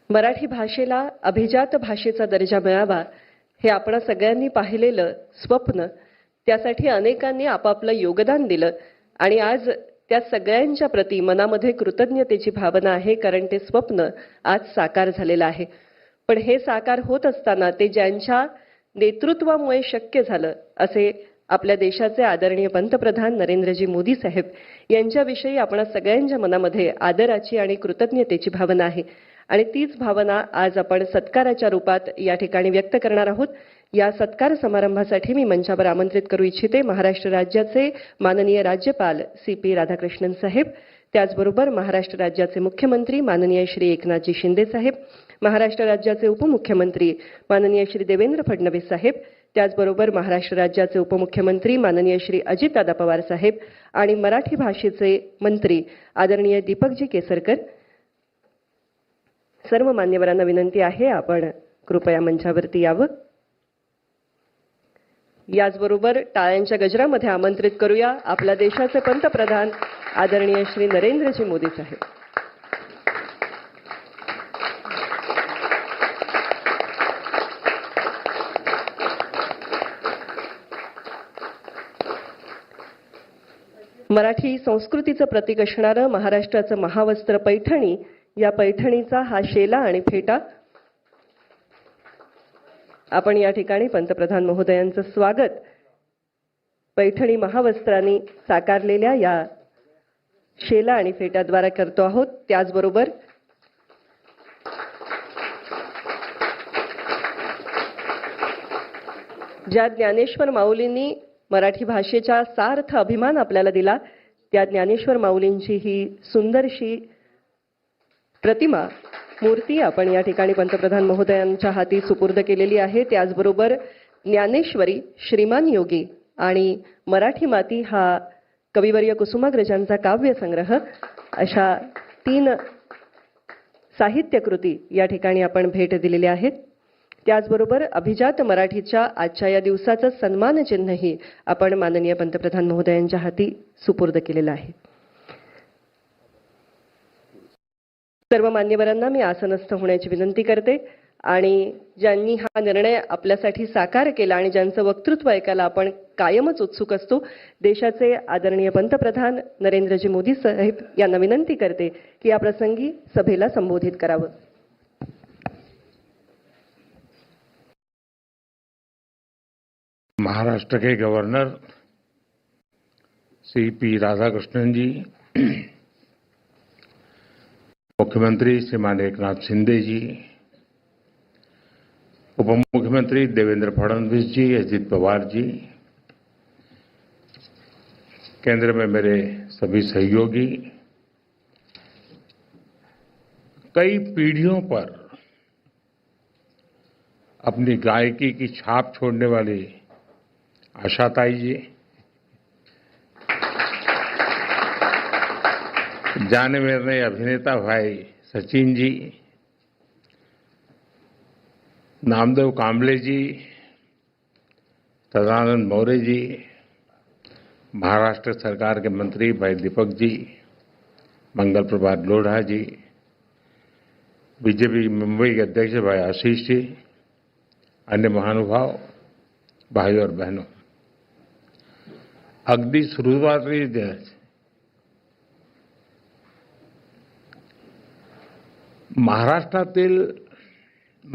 मराठी भाषेला अभिजात भाषेचा दर्जा मिळावा हे आपण सगळ्यांनी पाहिलेलं स्वप्न, त्यासाठी अनेकांनी आपापलं योगदान दिलं आणि आज त्या सगळ्यांच्या प्रती मनामध्ये कृतज्ञतेची भावना आहे, कारण ते स्वप्न आज साकार झालेलं आहे. पण हे साकार होत असताना ते ज्यांच्या नेतृत्वामुळे शक्य झालं असे आपल्या देशाचे आदरणीय पंतप्रधान नरेंद्रजी मोदी साहेब यांच्याविषयी आपण सगळ्यांच्या मनामध्ये आदराची आणि कृतज्ञतेची भावना आहे आणि तीच भावना आज आपण सत्काराच्या रूपात या ठिकाणी व्यक्त करणार आहोत. या सत्कार समारंभासाठी मी मंचावर आमंत्रित करू इच्छिते महाराष्ट्र राज्याचे माननीय राज्यपाल CP राधाकृष्णन साहेब, त्याचबरोबर महाराष्ट्र राज्याचे मुख्यमंत्री माननीय श्री एकनाथजी शिंदे साहेब, महाराष्ट्र राज्याचे उपमुख्यमंत्री माननीय श्री देवेंद्र फडणवीस साहेब, त्याचबरोबर महाराष्ट्र राज्याचे उपमुख्यमंत्री माननीय श्री अजितदादा पवार साहेब आणि मराठी भाषेचे मंत्री आदरणीय दीपकजी केसरकर. सर्व मान्यवरांना विनंती आहे आपण कृपया मंचावरती यावं. याचबरोबर टाळ्यांच्या गजरामध्ये आमंत्रित करूया आपल्या देशाचे पंतप्रधान आदरणीय श्री नरेंद्रजी मोदी साहेब. मराठी संस्कृतीचं प्रतीक असणारं महाराष्ट्राचं महावस्त्र पैठणी, या पैठणीचा हा शेला आणि फेटा आपण या ठिकाणी पंतप्रधान महोदयांचं स्वागत पैठणी महावस्त्रांनी साकारलेल्या या शेला आणि फेट्याद्वारे करतो आहोत. त्याचबरोबर ज्या ज्ञानेश्वर माऊलींनी मराठी भाषेचा सार्थ अभिमान आपल्याला दिला, त्या ज्ञानेश्वर माऊलींची ही सुंदरशी प्रतिमा मूर्ती आपण या ठिकाणी पंतप्रधान महोदयांच्या हाती सुपूर्द केलेली आहे. त्याचबरोबर ज्ञानेश्वरी, श्रीमान योगी आणि मराठी माती हा कविवर्य कुसुमाग्रजांचा काव्यसंग्रह अशा 3 साहित्यकृती या ठिकाणी आपण भेट दिलेल्या आहेत. त्याचबरोबर अभिजात मराठीच्या आजच्या या दिवसाचं सन्मान चिन्हही आपण माननीय पंतप्रधान महोदयांच्या हाती सुपूर्द केलेलं आहे. सर्व मान्यवरांना मी आसनस्थ होण्याची विनंती करते आणि ज्यांनी हा निर्णय आपल्यासाठी साकार केला आणि ज्यांचं वक्तृत्व ऐकायला आपण कायमच उत्सुक असतो, देशाचे आदरणीय पंतप्रधान नरेंद्रजी मोदी साहेब यांना विनंती करते की या प्रसंगी सभेला संबोधित करावं. महाराष्ट्र के गवर्नर CP राधाकृष्णन जी, मुख्यमंत्री श्रीमान एकनाथ शिंदे जी, उप मुख्यमंत्री देवेंद्र फडणवीस जी, अजित पवार जी, केंद्र में मेरे सभी सहयोगी, कई पीढ़ियों पर अपनी गायकी की छाप छोड़ने वाली आशाताई जी, जाने माने अभिनेता भाई सचिन जी, नामदेव कांबले जी, सदानंद मौर्य जी, महाराष्ट्र सरकार के मंत्री भाई दीपक जी, मंगल प्रभात लोढ़ा जी, बीजेपी मुंबई के अध्यक्ष भाई आशीष जी, अन्य महानुभाव भाई और बहनों, अगदी सुरुवातीला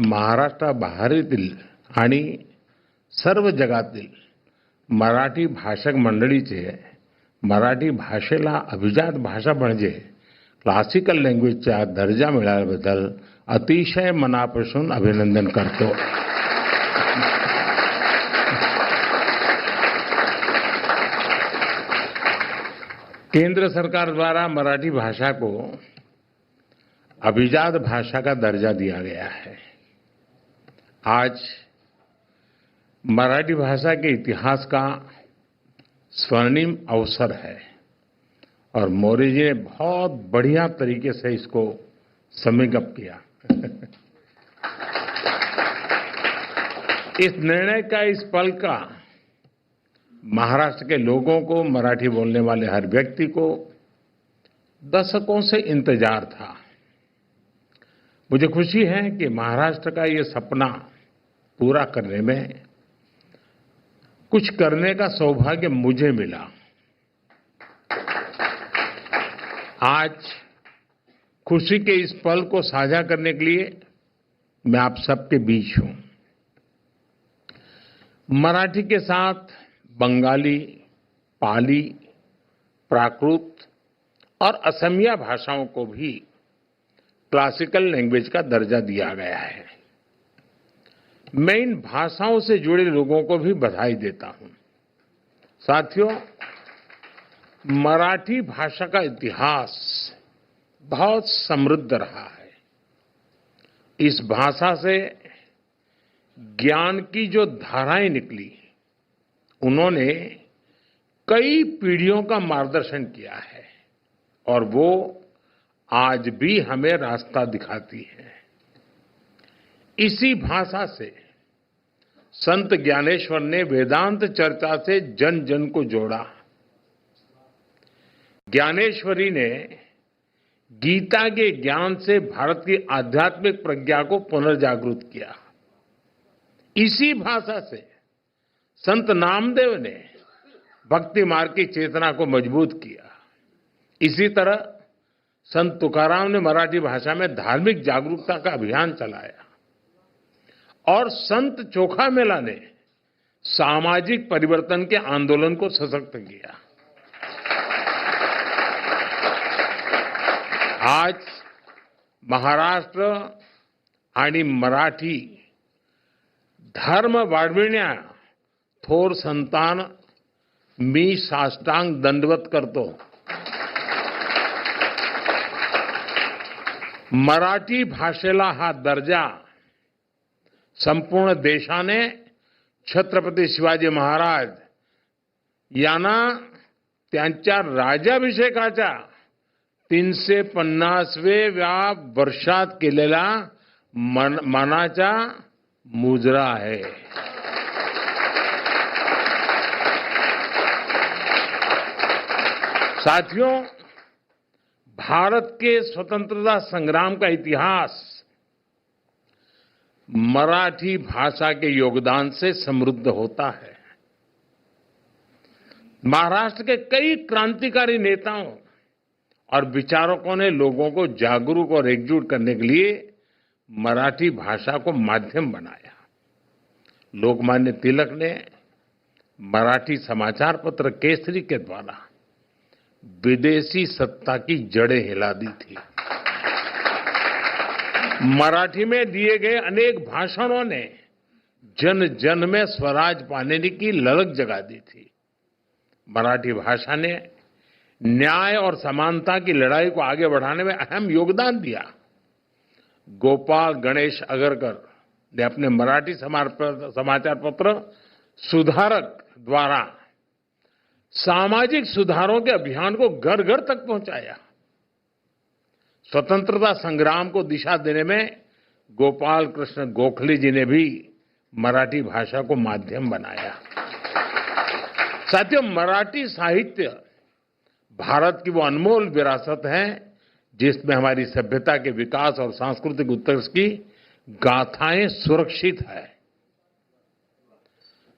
महाराष्ट्राबाहेरील आणि सर्व जगातील मराठी भाषक मंडळीचे मराठी भाषेला अभिजात भाषा म्हणजे क्लासिकल लँग्वेजचा दर्जा मिळाल्याबद्दल अतिशय मनापासून अभिनंदन करतो. केंद्र सरकार द्वारा मराठी भाषा को अभिजात भाषा का दर्जा दिया गया है. आज मराठी भाषा के इतिहास का स्वर्णिम अवसर है और मौर्य जी ने बहुत बढ़िया तरीके से इसको समेकअप किया. इस निर्णय का, इस पल का महाराष्ट्र के लोगों को, मराठी बोलने वाले हर व्यक्ति को दशकों से इंतजार था. मुझे खुशी है कि महाराष्ट्र का ये सपना पूरा करने में कुछ करने का सौभाग्य मुझे मिला। आज खुशी के इस पल को साझा करने के लिए मैं आप सबके बीच हूं। मराठी के साथ बंगाली, पाली, प्राकृत और असमिया भाषाओं को भी क्लासिकल लैंग्वेज का दर्जा दिया गया है। मैं इन भाषाओं से जुड़े लोगों को भी बधाई देता हूं। साथियों, मराठी भाषा का इतिहास बहुत समृद्ध रहा है। इस भाषा से ज्ञान की जो धाराएं निकली, उन्होंने कई पीढ़ियों का मार्गदर्शन किया है और वो आज भी हमें रास्ता दिखाती है। इसी भाषा से संत ज्ञानेश्वर ने वेदांत चर्चा से जन जन को जोड़ा। ज्ञानेश्वरी ने गीता के ज्ञान से भारत की आध्यात्मिक प्रज्ञा को पुनर्जागृत किया। इसी भाषा से संत नामदेव ने भक्ति मार्ग की चेतना को मजबूत किया। इसी तरह संत तुकाराम ने मराठी भाषा में धार्मिक जागरूकता का अभियान चलाया और संत चोखा मेला ने सामाजिक परिवर्तन के आंदोलन को सशक्त किया। आज महाराष्ट्र आणि मराठी धर्म वाढविण्या थोर संतान मी साष्टांग दंडवत करतो। मराठी भाषेला हा दर्जा संपूर्ण देशाने छत्रपती शिवाजी महाराज यांना त्यांच्या राज्याभिषेकाच्या 350व्या वर्षात केलेला मानाचा मुजरा आहे। साथियों, भारत के स्वतंत्रता संग्राम का इतिहास मराठी भाषा के योगदान से समृद्ध होता है। महाराष्ट्र के कई क्रांतिकारी नेताओं और विचारकों ने लोगों को जागरूक और एकजुट करने के लिए मराठी भाषा को माध्यम बनाया। लोकमान्य तिलक ने मराठी समाचार पत्र केसरी के द्वारा विदेशी सत्ता की जड़ें हिला दी थी। मराठी में दिए गए अनेक भाषणों ने जन जन में स्वराज पाने की ललक जगा दी थी। मराठी भाषा ने न्याय और समानता की लड़ाई को आगे बढ़ाने में अहम योगदान दिया। गोपाल गणेश अगरकर ने अपने मराठी समाचार पत्र सुधारक द्वारा सामाजिक सुधारों के अभियान को घर घर तक पहुंचाया। स्वतंत्रता संग्राम को दिशा देने में गोपाल कृष्ण गोखले जी ने भी मराठी भाषा को माध्यम बनाया। साथियों, मराठी साहित्य भारत की वो अनमोल विरासत है जिसमें हमारी सभ्यता के विकास और सांस्कृतिक उत्कर्ष की गाथाएं सुरक्षित है।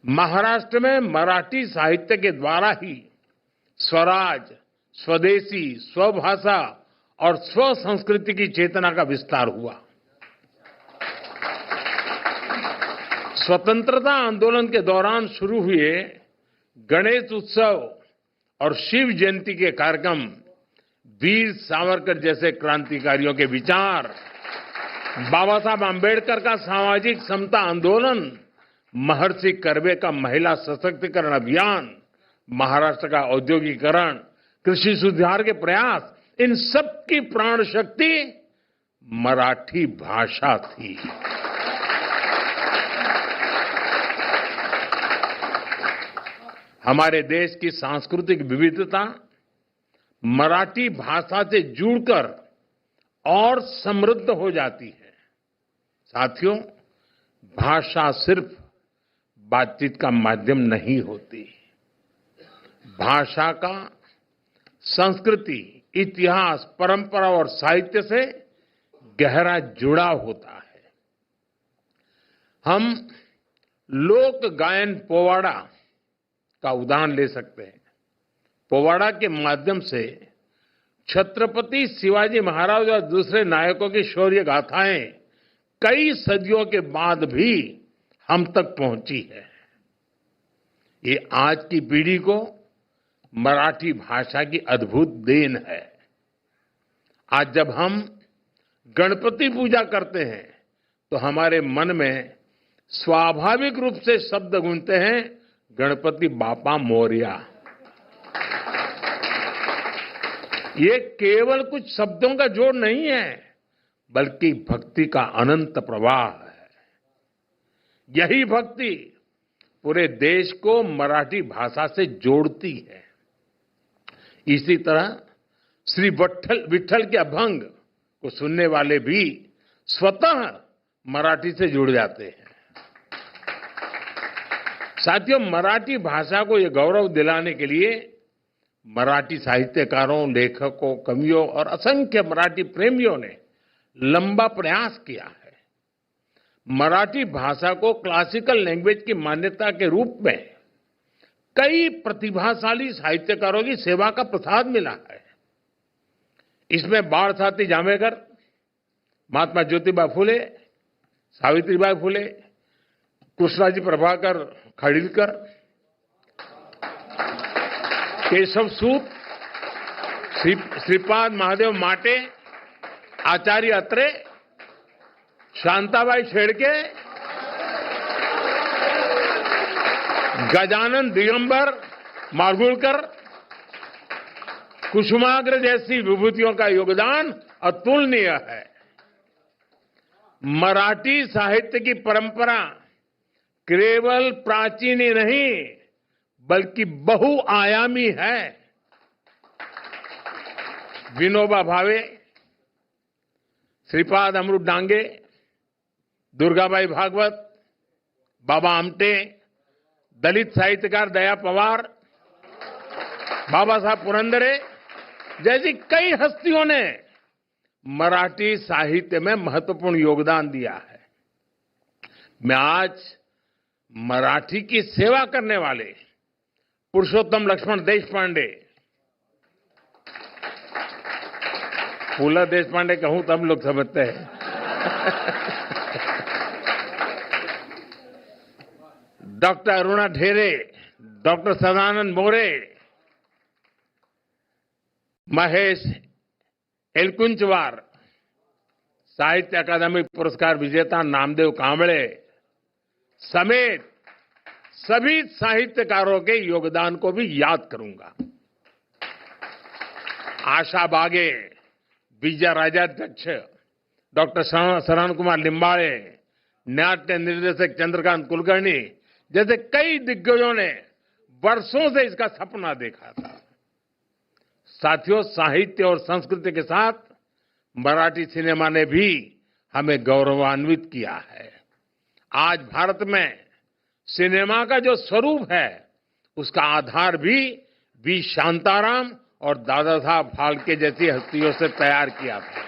महाराष्ट्र में मराठी साहित्य के द्वारा ही स्वराज, स्वदेशी, स्वभाषा और स्व संस्कृति की चेतना का विस्तार हुआ। स्वतंत्रता आंदोलन के दौरान शुरू हुए गणेश उत्सव और शिव जयंती के कार्यक्रम वीर सावरकर जैसे क्रांतिकारियों के विचार, बाबा साहब आंबेडकर का सामाजिक समता आंदोलन, महर्षि कर्वे का महिला सशक्तिकरण अभियान, महाराष्ट्र का औद्योगिकरण, कृषि सुधार के प्रयास, इन सब की प्राण शक्ति मराठी भाषा थी। हमारे देश की सांस्कृतिक विविधता मराठी भाषा से जुड़कर और समृद्ध हो जाती है। साथियों, भाषा सिर्फ बातचीत का माध्यम नहीं होती। भाषा का संस्कृति, इतिहास, परंपरा और साहित्य से गहरा जुड़ाव होता है। हम लोक गायन पोवाड़ा का उदाहरण ले सकते हैं। पोवाड़ा के माध्यम से छत्रपति शिवाजी महाराज और दूसरे नायकों की शौर्य गाथाएं कई सदियों के बाद भी हम तक पहुंची है। ये आज की पीढ़ी को मराठी भाषा की अद्भुत देन है। आज जब हम गणपति पूजा करते हैं तो हमारे मन में स्वाभाविक रूप से शब्द गूंजते हैं, गणपति बापा मोरया। ये केवल कुछ शब्दों का जोड़ नहीं है, बल्कि भक्ति का अनंत प्रवाह है। यही भक्ति पूरे देश को मराठी भाषा से जोड़ती है। इसी तरह श्री विठ्ठल के अभंग को सुनने वाले भी स्वतः मराठी से जुड़ जाते हैं। साथियों, मराठी भाषा को यह गौरव दिलाने के लिए मराठी साहित्यकारों, लेखकों, कवियों और असंख्य मराठी प्रेमियों ने लंबा प्रयास किया है। मराठी भाषा को क्लासिकल लैंग्वेज की मान्यता के रूप में कई प्रतिभाशाली साहित्यकारों की सेवा का प्रसाद मिला है। इसमें बाळ साथी जांभेकर, महात्मा ज्योतिबा फुले, सावित्रीबाई फुले, कृष्णाजी प्रभाकर खाडिलकर, केशव सूत, श्रीपाद महादेव माटे, आचार्य अत्रे, शांताबाई शेड़के, गजानन दिगंबर मारगुलकर, कुसुमाग्र जैसी विभूतियों का योगदान अतुलनीय है। मराठी साहित्य की परंपरा केवल प्राचीन ही नहीं, बल्कि बहुआयामी है। विनोबा भावे, श्रीपाद अमृत डांगे, दुर्गाबाई भागवत, बाबा आमटे, दलित साहित्यकार दया पवार, बाबा साहब पुरंदरे जैसी कई हस्तियों ने मराठी साहित्य में महत्वपूर्ण योगदान दिया है। मैं आज मराठी की सेवा करने वाले पुरुषोत्तम लक्ष्मण देशपांडे, फूला देशपांडे कहूं तब लोग समझते हैं, डॉक्टर अरुणा ढेरे, डॉक्टर सदानंद मोरे, महेश एलकुंचवार, साहित्य अकादमी पुरस्कार विजेता नामदेव कांबळे समेत सभी साहित्यकारों के योगदान को भी याद करूंगा। आशा बागे, विजय राजाध्यक्ष, डॉक्टर शरण कुमार लिंबाळे, नाट्य निर्देशक चंद्रकांत कुलकर्णी जैसे कई दिग्गजों ने वर्षों से इसका सपना देखा था। साथियों, साहित्य और संस्कृति के साथ मराठी सिनेमा ने भी हमें गौरवान्वित किया है। आज भारत में सिनेमा का जो स्वरूप है, उसका आधार भी वी शांताराम और दादा साहब फाल्के जैसी हस्तियों से तैयार किया था।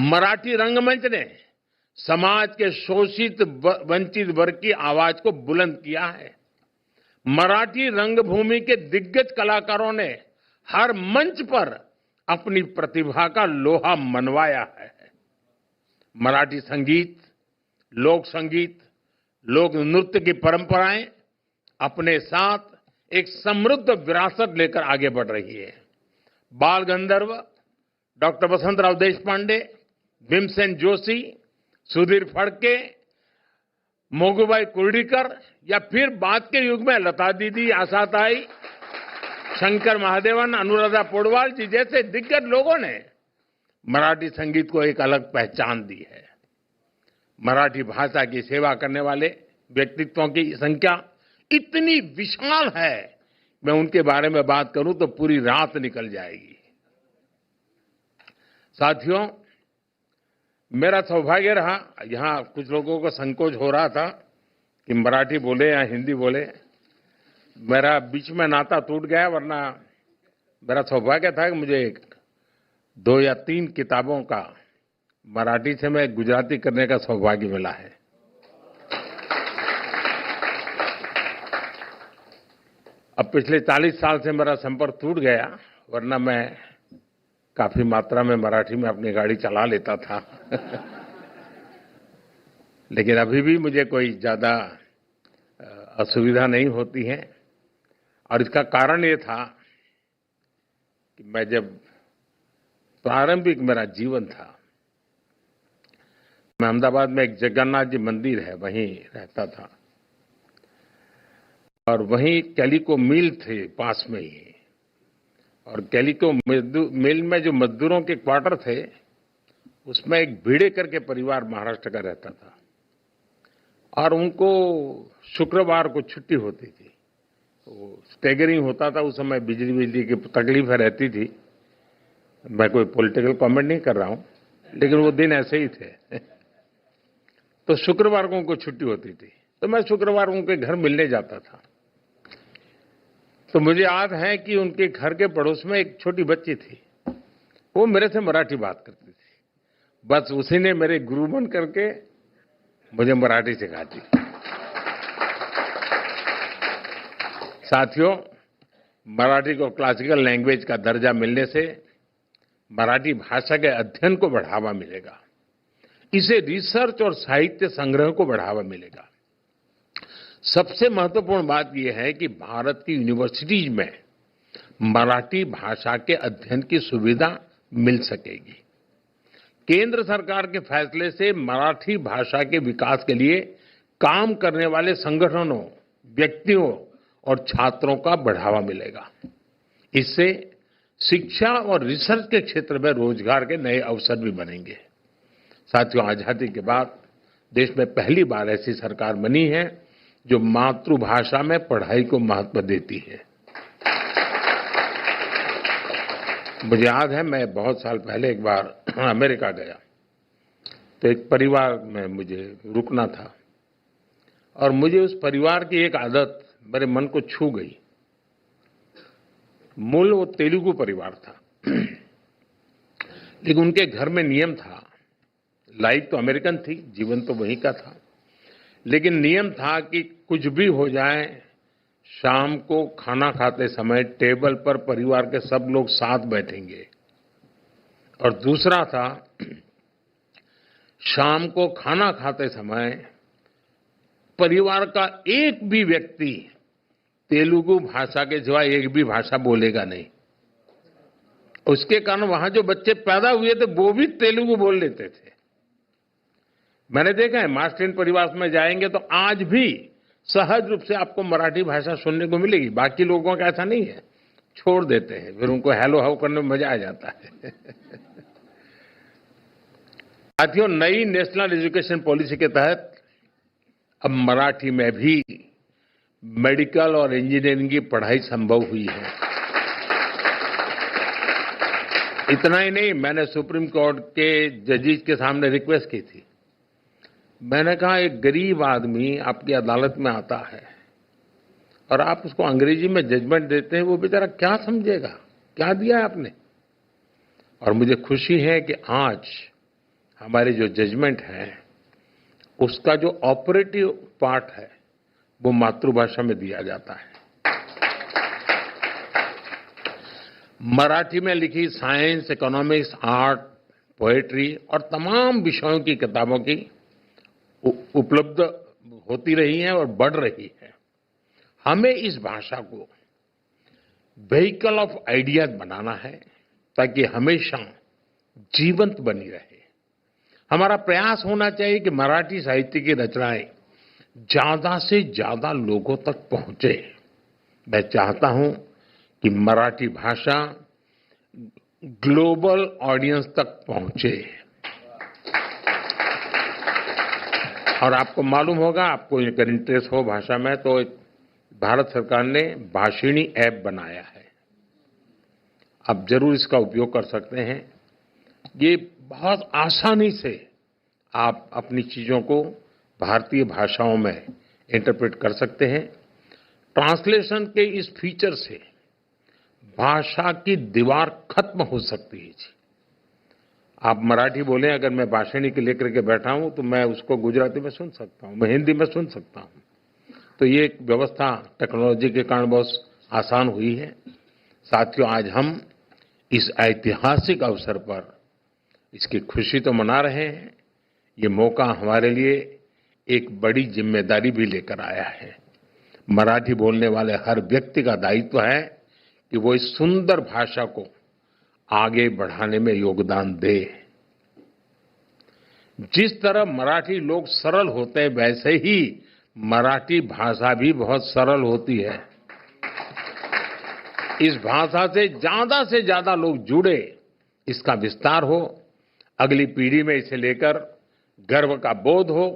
मराठी रंगमंच ने समाज के शोषित वंचित वर्ग की आवाज को बुलंद किया है। मराठी रंगभूमि के दिग्गज कलाकारों ने हर मंच पर अपनी प्रतिभा का लोहा मनवाया है। मराठी संगीत, लोक संगीत, लोक नृत्य की परंपराएं अपने साथ एक समृद्ध विरासत लेकर आगे बढ़ रही है। बाल गंधर्व डॉक्टर वसंतराव देशपांडे, भीमसेन जोशी, सुधीर फड़के, मोगूबाई कुर्डीकर या फिर बाद के युग में लता दीदी, आशाताई, शंकर महादेवन, अनुराधा पौडवाल जी जैसे दिग्गज लोगों ने मराठी संगीत को एक अलग पहचान दी है। मराठी भाषा की सेवा करने वाले व्यक्तित्वों की संख्या इतनी विशाल है, मैं उनके बारे में बात करूं तो पूरी रात निकल जाएगी। साथियों, मेरा सौभाग्य रहा, यहां कुछ लोगों को संकोच हो रहा था कि मराठी बोले या हिंदी बोले। मेरा बीच में नाता टूट गया, वरना मेरा सौभाग्य था कि मुझे 2 या 3 किताबों का मराठी से मैं गुजराती करने का सौभाग्य मिला है। अब पिछले 40 साल से मेरा संपर्क टूट गया, वरना मैं काफी मात्रा में मराठी में अपनी गाड़ी चला लेता था। लेकिन अभी भी मुझे कोई ज्यादा असुविधा नहीं होती है, और इसका कारण ये था कि मैं जब प्रारंभिक मेरा जीवन था, मैं अहमदाबाद में एक जगन्नाथ जी मंदिर है, वहीं रहता था, और वहीं कैलिको मिल थे पास में ही, और कैलिको मिल में जो मजदूरों के क्वार्टर थे, उसमें एक भिड़ेकर के परिवार महाराष्ट्र का रहता था, और उनको शुक्रवार को छुट्टी होती थी। तो स्टेगरिंग होता था उस समय, बिजली की तकलीफें रहती थी। मैं कोई पॉलिटिकल कमेंट नहीं कर रहा हूं, लेकिन वो दिन ऐसे ही थे। तो शुक्रवार को उनको छुट्टी होती थी, तो मैं शुक्रवार उनके घर मिलने जाता था। तो मुझे याद है कि उनके घर के पड़ोस में एक छोटी बच्ची थी, वो मेरे से मराठी बात करती थी। बस उसी ने मेरे गुरु बन करके मुझे मराठी सिखा दी। साथियों, मराठी को क्लासिकल लैंग्वेज का दर्जा मिलने से मराठी भाषा के अध्ययन को बढ़ावा मिलेगा, इसे रिसर्च और साहित्य संग्रह को बढ़ावा मिलेगा। सबसे महत्वपूर्ण बात यह है कि भारत की यूनिवर्सिटीज में मराठी भाषा के अध्ययन की सुविधा मिल सकेगी। केंद्र सरकार के फैसले से मराठी भाषा के विकास के लिए काम करने वाले संगठनों, व्यक्तियों और छात्रों का बढ़ावा मिलेगा। इससे शिक्षा और रिसर्च के क्षेत्र में रोजगार के नए अवसर भी बनेंगे। साथियों, आजादी के बाद देश में पहली बार ऐसी सरकार बनी है जो मातृभाषा में पढ़ाई को महत्व देती है। मुझे याद है, मैं बहुत साल पहले एक बार अमेरिका गया, तो एक परिवार में मुझे रुकना था, और मुझे उस परिवार की एक आदत मेरे मन को छू गई। मूल वो तेलुगु परिवार था, लेकिन उनके घर में नियम था, लाइफ तो अमेरिकन थी, जीवन तो वहीं का था, लेकिन नियम था कि कुछ भी हो जाए, शाम को खाना खाते समय टेबल पर परिवार के सब लोग साथ बैठेंगे। और दूसरा था, शाम को खाना खाते समय परिवार का एक भी व्यक्ति तेलुगु भाषा के सिवा एक भी भाषा बोलेगा नहीं। उसके कारण वहां जो बच्चे पैदा हुए थे वो भी तेलुगु बोल लेते थे। मैंने देखा है, मार्क्सियन परिवार में जाएंगे तो आज भी सहज रूप से आपको मराठी भाषा सुनने को मिलेगी। बाकी लोगों का ऐसा नहीं है, छोड़ देते हैं, फिर उनको हेलो हाउ करने में मजा आ जाता है। साथियों, नई नेशनल एजुकेशन पॉलिसी के तहत अब मराठी में भी मेडिकल और इंजीनियरिंग की पढ़ाई संभव हुई है। इतना ही नहीं, मैंने सुप्रीम कोर्ट के जजेस के सामने रिक्वेस्ट की थी। मैंने कहा, एक गरीब आदमी आपकी अदालत में आता है और आप उसको अंग्रेजी में जजमेंट देते हैं, वो बेचारा क्या समझेगा, क्या दिया है आपने। और मुझे खुशी है कि आज हमारे जो जजमेंट है उसका जो ऑपरेटिव पार्ट है वो मातृभाषा में दिया जाता है। मराठी में लिखी साइंस, इकोनॉमिक्स, आर्ट, पोएट्री और तमाम विषयों की किताबों की उपलब्ध होती रही है और बढ़ रही है। हमें इस भाषा को व्हीकल ऑफ आइडियाज बनाना है ताकि हमेशा जीवंत बनी रहे। हमारा प्रयास होना चाहिए कि मराठी साहित्य की रचनाएं ज्यादा से ज्यादा लोगों तक पहुंचे। मैं चाहता हूं कि मराठी भाषा ग्लोबल ऑडियंस तक पहुंचे। और आपको मालूम होगा, आपको अगर इंटरेस्ट हो भाषा में, तो भारत सरकार ने भाषिणी ऐप बनाया है, आप जरूर इसका उपयोग कर सकते हैं। ये बहुत आसानी से आप अपनी चीजों को भारतीय भाषाओं में इंटरप्रेट कर सकते हैं। ट्रांसलेशन के इस फीचर से भाषा की दीवार खत्म हो सकती है। आप मराठी बोलें, अगर मैं भाषणी के लेकर के बैठा हूं तो मैं उसको गुजराती में सुन सकता हूं, मैं हिंदी में सुन सकता हूं। तो ये एक व्यवस्था टेक्नोलॉजी के कारण बहुत आसान हुई है। साथियों, आज हम इस ऐतिहासिक अवसर पर इसकी खुशी तो मना रहे हैं, ये मौका हमारे लिए एक बड़ी जिम्मेदारी भी लेकर आया है। मराठी बोलने वाले हर व्यक्ति का दायित्व है कि वो इस सुंदर भाषा को आगे बढ़ाने में योगदान दे। जिस तरह मराठी लोग सरल होते हैं, वैसे ही मराठी भाषा भी बहुत सरल होती है। इस भाषा से ज्यादा लोग जुड़े, इसका विस्तार हो, अगली पीढ़ी में इसे लेकर गर्व का बोध हो,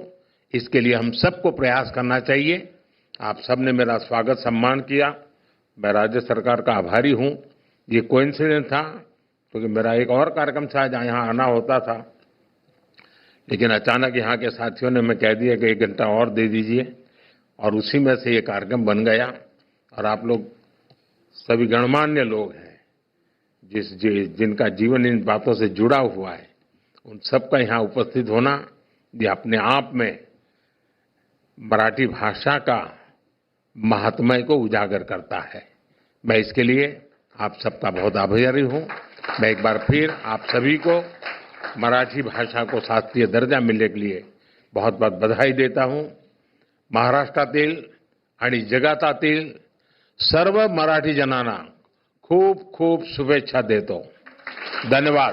इसके लिए हम सबको प्रयास करना चाहिए। आप सबने मेरा स्वागत सम्मान किया, मैं राज्य सरकार का आभारी हूं। ये कोइंसिडेंस था क्योंकि मेरा एक और कार्यक्रम था जहां यहाँ आना होता था, लेकिन अचानक यहाँ के साथियों ने मैं कह दिया कि 1 घंटा और दे दीजिए, और उसी में से ये कार्यक्रम बन गया। और आप लोग सभी गणमान्य लोग हैं जिनका जीवन इन बातों से जुड़ा हुआ है, उन सबका यहाँ उपस्थित होना ये अपने आप में मराठी भाषा का महात्म्य को उजागर करता है। मैं इसके लिए आप सबका बहुत आभारी हूं। मैं एक बार फिर आप सभी को मराठी भाषा को शास्त्रीय दर्जा मिलने के लिए बहुत बहुत बधाई देता हूं। महाराष्ट्रातील आणि जगातील सर्व मराठी जनांना खूप खूप शुभेच्छा देतो। धन्यवाद।